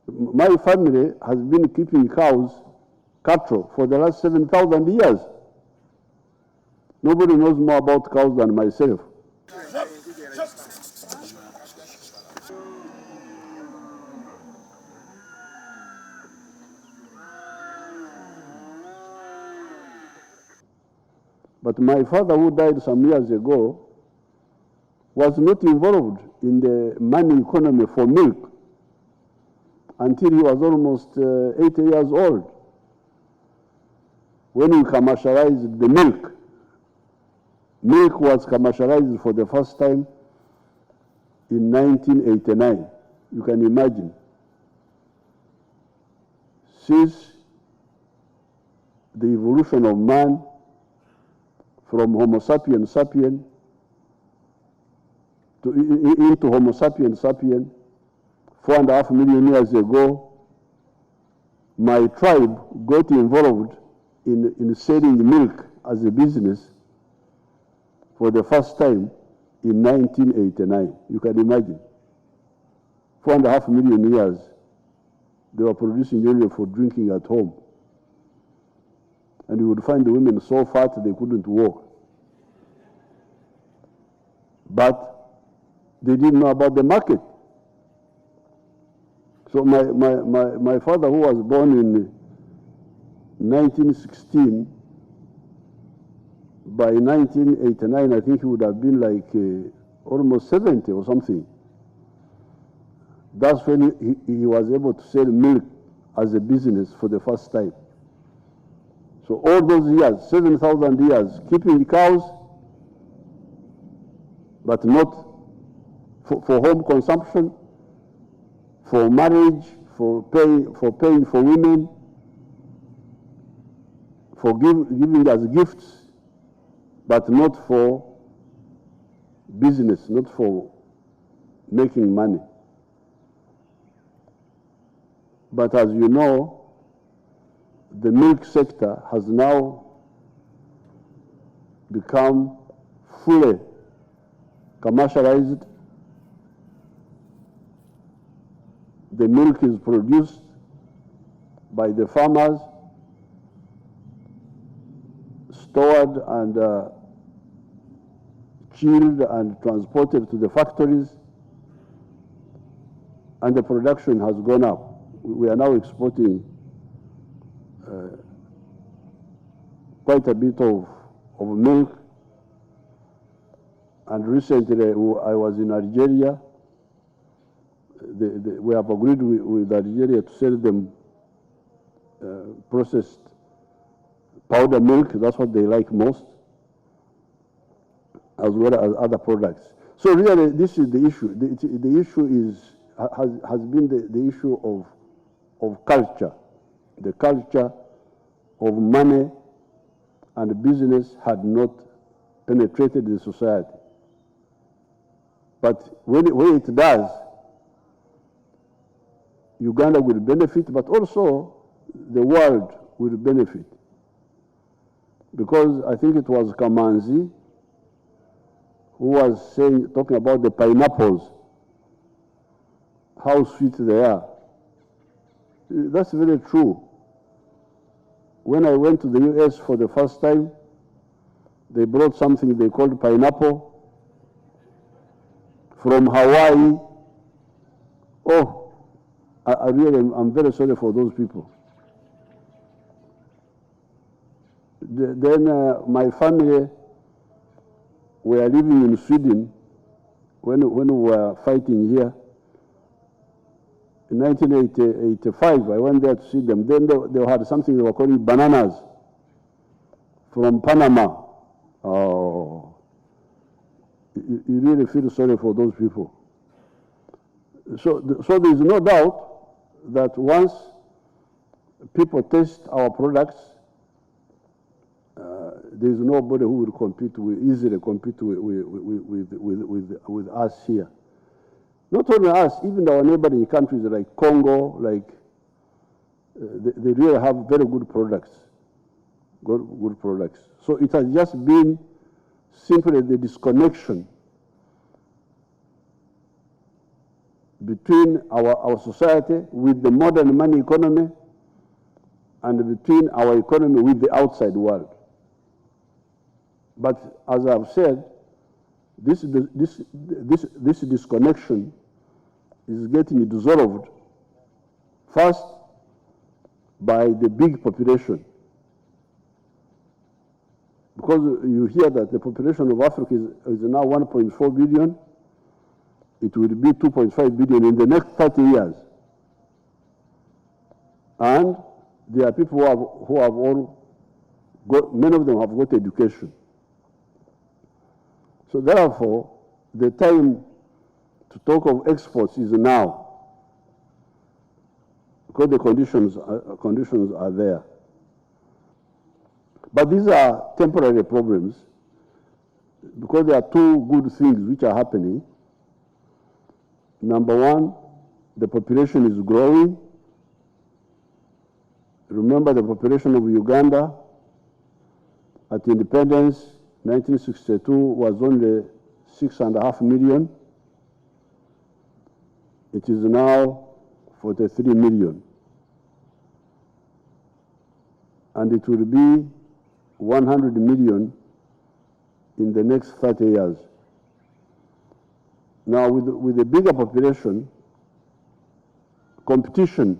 My family has been keeping cattle for the last 7,000 years. Nobody knows more about cows than myself. But my father, who died some years ago, was not involved in the mining economy for milk until he was almost 80 years old, when we commercialized the milk. Milk was commercialized for the first time in 1989. You can imagine. Since the evolution of man from Homo sapiens sapien into Homo sapiens sapien 4.5 million years ago, my tribe got involved in selling milk as a business for the first time in 1989. You can imagine. 4.5 million years, they were producing only for drinking at home. And you would find the women so fat they couldn't walk. But they didn't know about the market. So my father, who was born in 1916, by 1989, I think he would have been like almost 70 or something. That's when he was able to sell milk as a business for the first time. So all those years, 7,000 years, keeping cows, but not for home consumption, for marriage, for paying for women, for giving as gifts, but not for business, not for making money. But as you know, the milk sector has now become fully commercialized. The milk is produced by the farmers, stored and chilled and transported to the factories, and the production has gone up. We are now exporting quite a bit of milk. And recently I was in Algeria. We have agreed with Algeria to sell them processed powder milk. That's what they like most, as well as other products. So really, this is the issue. The issue has been the issue of culture. The culture of money and business had not penetrated the society. But when it does, Uganda will benefit, but also the world will benefit. Because I think it was Kamanzi who was talking about the pineapples, how sweet they are. That's very true. When I went to the US for the first time, they brought something they called pineapple from Hawaii. Oh, I'm very sorry for those people. Then my family were living in Sweden when we were fighting here. In 1985, I went there to see them. Then they had something they were calling bananas from Panama. Oh, you really feel sorry for those people. So there is no doubt that once people taste our products, there is nobody who will easily compete with us here. Not only us, even our neighboring countries like Congo, they really have very good products, good products. So it has just been simply the disconnection between our society with the modern money economy and between our economy with the outside world. But as I've said, this disconnection is getting dissolved first by the big population. Because you hear that the population of Africa is now 1.4 billion, it will be 2.5 billion in the next 30 years. And there are people who have all got, many of them have got education. So therefore, the time to talk of exports is now, because the conditions are there. But these are temporary problems, because there are two good things which are happening. Number one, the population is growing. Remember, the population of Uganda at independence, 1962, was only 6.5 million. It is now 43 million. And it will be 100 million in the next 30 years. Now, with a bigger population, competition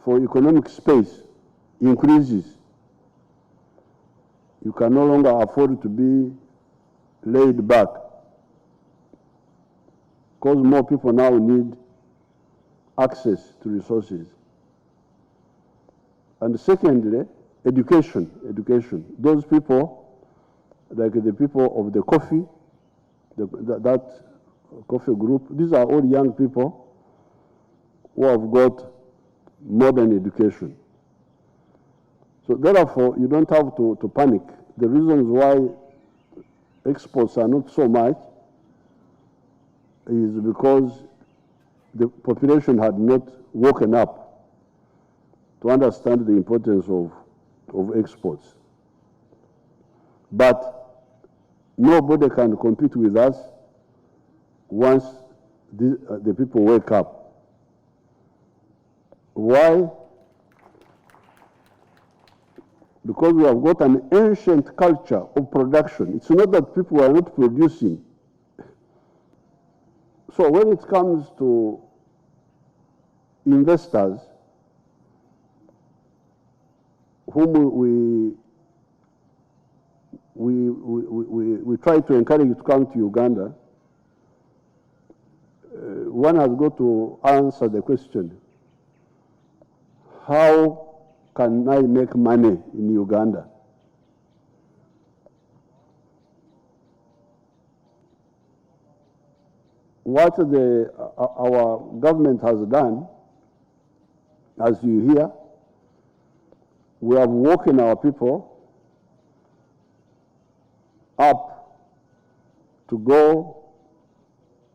for economic space increases. You can no longer afford to be laid back, because more people now need access to resources. And secondly, education. Those people, like the people of the coffee, that coffee group, these are all young people who have got modern education. So therefore, you don't have to panic. The reasons why exports are not so much is because the population had not woken up to understand the importance of exports. But nobody can compete with us once the people wake up. Why? Because we have got an ancient culture of production. It's not that people are not producing. So when it comes to investors, whom we try to encourage to come to Uganda, one has got to answer the question, how can I make money in Uganda? What our government has done, as you hear, we have woken our people up to go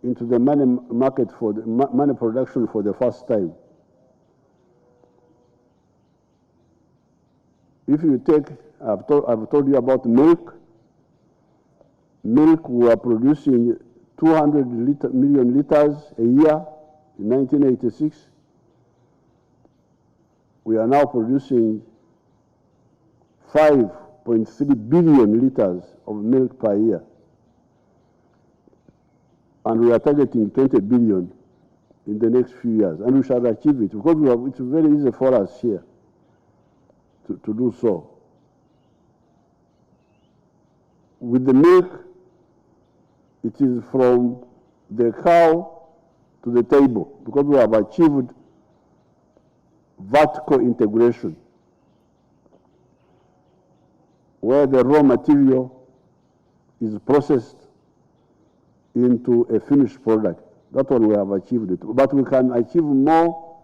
into the money market for the money production for the first time. If you take, I've told you about milk. Milk, we are producing 200 million liters a year in 1986. We are now producing 5.3 billion liters of milk per year. And we are targeting 20 billion in the next few years. And we shall achieve it, because it's very easy for us here to do so. With the milk, it is from the cow to the table, because we have achieved vertical integration, where the raw material is processed into a finished product. That's what we have achieved it. But we can achieve more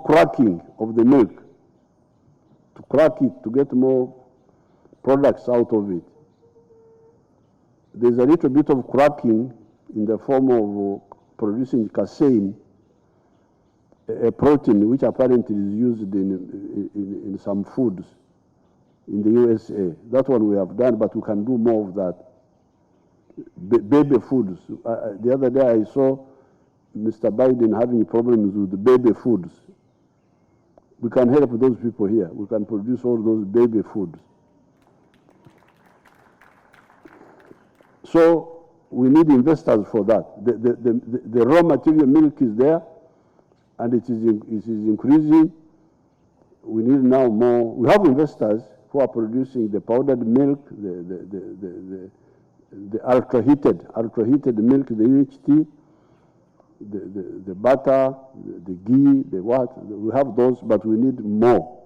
cracking of the milk, to crack it, to get more products out of it. There's a little bit of cracking in the form of producing casein, a protein which apparently is used in some foods in the USA. That one we have done, but we can do more of that. baby foods. The other day I saw Mr. Biden having problems with the baby foods. We can help those people here. We can produce all those baby foods. So we need investors for that. The raw material milk is there, and it is increasing. We need now more. We have investors who are producing the powdered milk, the ultra-heated milk, the UHT, the butter, the ghee, the what. We have those, but we need more.